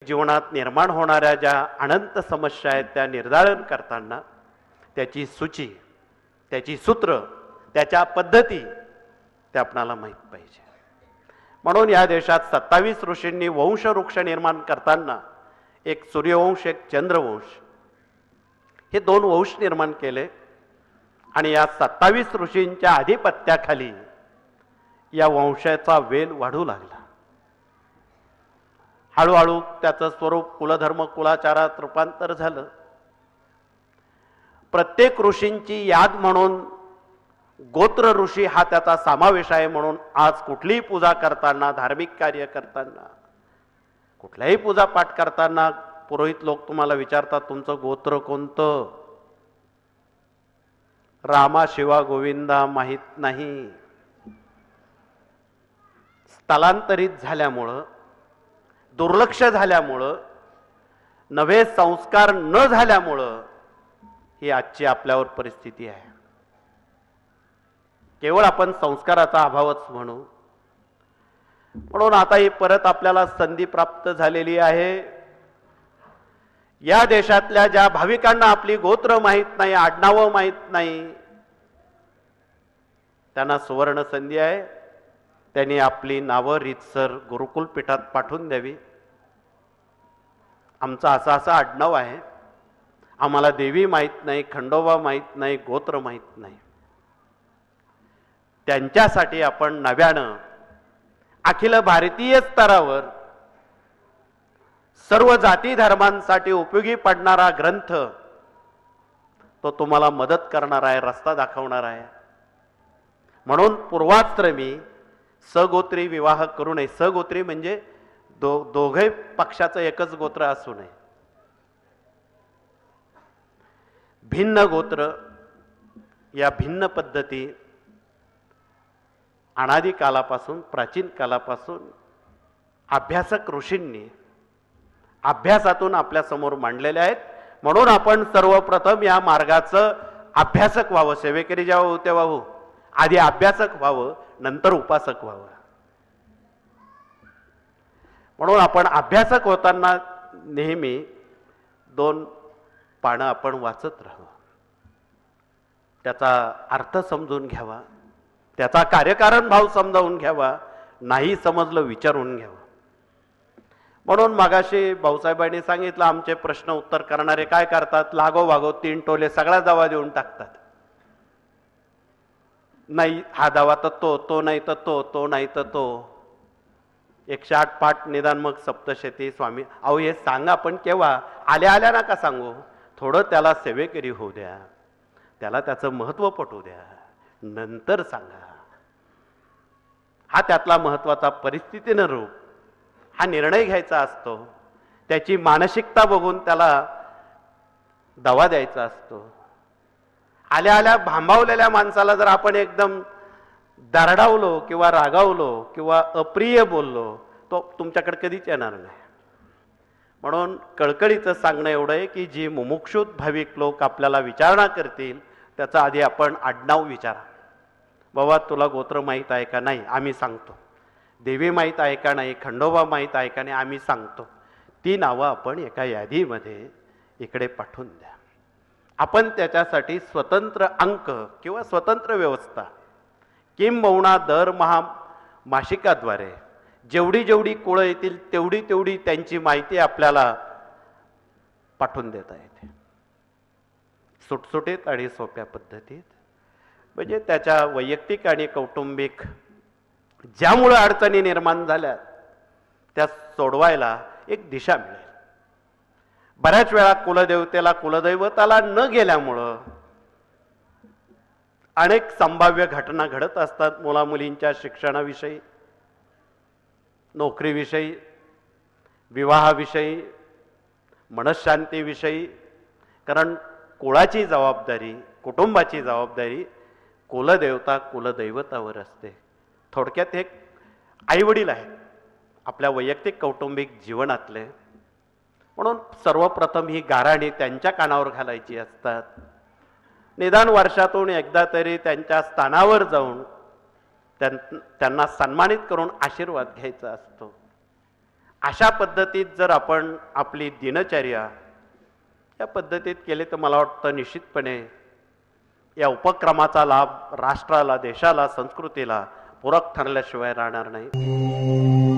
जीवनात निर्माण होणाऱ्या ज्या अनंत समस्या आहेत त्या निर्धारण करताना त्याची सूची, त्याची सूत्र, त्याच्या पद्धती त्या आपणाला माहीत पाहिजे. म्हणून या देशात 27 ऋषींनी वंशवृक्ष निर्माण करताना एक सूर्यवंश, एक चंद्रवंश, हे दोन वंश निर्माण केले. आणि या 27 ऋषींच्या आधिपत्याखाली या वंशाचा वेल वाढू लागला. हळूहळू त्याचं स्वरूप कुलधर्म कुलाचारात रूपांतर झालं. प्रत्येक ऋषींची याद म्हणून गोत्र ऋषी हा त्याचा समावेश आहे. म्हणून आज कुठलीही पूजा करताना, धार्मिक कार्य करताना, कुठल्याही पूजा पाठ करताना पुरोहित लोक तुम्हाला विचारतात तुमचं गोत्र कोणतं. रामा शिवा गोविंदा माहित नाही. स्थलांतरित झाल्यामुळं, दुर्लक्ष झाल्यामुळं, नवे संस्कार न झाल्यामुळं ही आजची आपल्यावर परिस्थिती आहे. केवळ आपण संस्काराचा अभावच म्हणू. म्हणून आता ही परत आपल्याला संधी प्राप्त झालेली आहे. या देशातल्या ज्या भाविकांना आपली गोत्र माहीत नाही, आडनावं माहीत नाही, त्यांना सुवर्ण संधी आहे. त्यांनी आपली नावं रीतसर गुरुकुल पीठात पाठवून द्यावी. आमचं असं असं आडनाव आहे, आम्हाला देवी माहीत नाही, खंडोबा माहीत नाही, गोत्र माहीत नाही. त्यांच्यासाठी आपण नव्यानं अखिल भारतीय स्तरावर सर्व जाती धर्मांसाठी उपयोगी पडणारा ग्रंथ तो तुम्हाला मदत करणार आहे, रस्ता दाखवणार आहे. म्हणून पूर्वाश्रमी सगोत्री विवाह करू नये. सगोत्री म्हणजे दोघे पक्षाचं एकच गोत्र असू नये. भिन्न गोत्र, या भिन्न पद्धती अनादी कालापासून, प्राचीन कालापासून अभ्यासक ऋषींनी अभ्यासातून आपल्या समोर मांडलेले आहेत. म्हणून आपण सर्वप्रथम या मार्गाचं अभ्यासक व्हावं. सेवेकरी जेव्हा हो तेव्हा हो, आधी अभ्यासक व्हावं, नंतर उपासक व्हावं. म्हणून आपण अभ्यासक होताना नेहमी 2 पानं आपण वाचत राहावं, त्याचा अर्थ समजून घ्यावा, त्याचा कार्यकारण भाव समजावून घ्यावा, नाही समजलं विचारून घ्यावं. म्हणून मागाशी भाऊसाहेबांनी सांगितलं आमचे प्रश्न उत्तर करणारे काय करतात, लागोवागो 3 टोले सगळा दावा देऊन टाकतात. नाही हा दावा तर तो नाही तर तो नाही तर तो. 108 पाठ निदान मग सप्तशती स्वामी. अहो हे सांगा पण केव्हा, आल्या आल्या नका सांगू. थोडं त्याला सेवेकरी होऊ द्या, त्याला त्याचं महत्त्व पटवू द्या, नंतर सांगा. हा त्यातला महत्त्वाचा परिस्थितीनं रूप हा निर्णय घ्यायचा असतो. त्याची मानसिकता बघून त्याला दवा द्यायचा असतो. आल्या आल्या भांबावलेल्या माणसाला जर आपण एकदम दरडावलो किंवा रागावलो किंवा अप्रिय बोललो तो तुमच्याकडे कधीच येणार नाही. म्हणून कळकळीचं सांगणं एवढं आहे की जी मुमुक्षुत भाविक लोक आपल्याला विचारणा करतील त्याचा आधी आपण आडनाव विचारा. बाबा तुला गोत्र माहीत आहे का? नाही, आम्ही सांगतो. देवी माहीत आहे का? नाही. खंडोबा माहीत आहे का? नाही, आम्ही सांगतो. ती नावं आपण एका यादीमध्ये इकडे पाठवून द्या. आपण त्याच्यासाठी स्वतंत्र अंक किंवा स्वतंत्र व्यवस्था किंबहुना दरमहा मासिकाद्वारे जेवढी जेवढी कुळं येतील तेवढी तेवढी त्यांची माहिती आपल्याला पाठवून देता येते, सुटसुटीत आणि सोप्या पद्धतीत. म्हणजे त्याच्या वैयक्तिक आणि कौटुंबिक ज्यामुळे अडचणी निर्माण झाल्या त्या सोडवायला एक दिशा मिळेल. बऱ्याच वेळा कुलदेवतेला कुलदैवताला न गेल्यामुळं अनेक संभाव्य घटना घडत असतात. मुलामुलींच्या शिक्षणाविषयी, नोकरीविषयी, विवाहाविषयी, मनशांतीविषयी. कारण कुळाची जबाबदारी, कुटुंबाची जबाबदारी कुलदेवता कुलदैवतावर असते. थोडक्यात एक आईवडील आहेत आपल्या वैयक्तिक कौटुंबिक जीवनातले. म्हणून सर्वप्रथम ही गाऱ्हाणी त्यांच्या कानावर घालायची असतात. निदान वर्षातून एकदा तरी त्यांच्या स्थानावर जाऊन त्यांना सन्मानित करून आशीर्वाद घ्यायचा असतो. अशा पद्धतीत जर आपण आपली दिनचर्या या पद्धतीत केली तर मला वाटतं निश्चितपणे या उपक्रमाचा लाभ राष्ट्राला, देशाला, संस्कृतीला पूरक ठरल्याशिवाय राहणार नाही.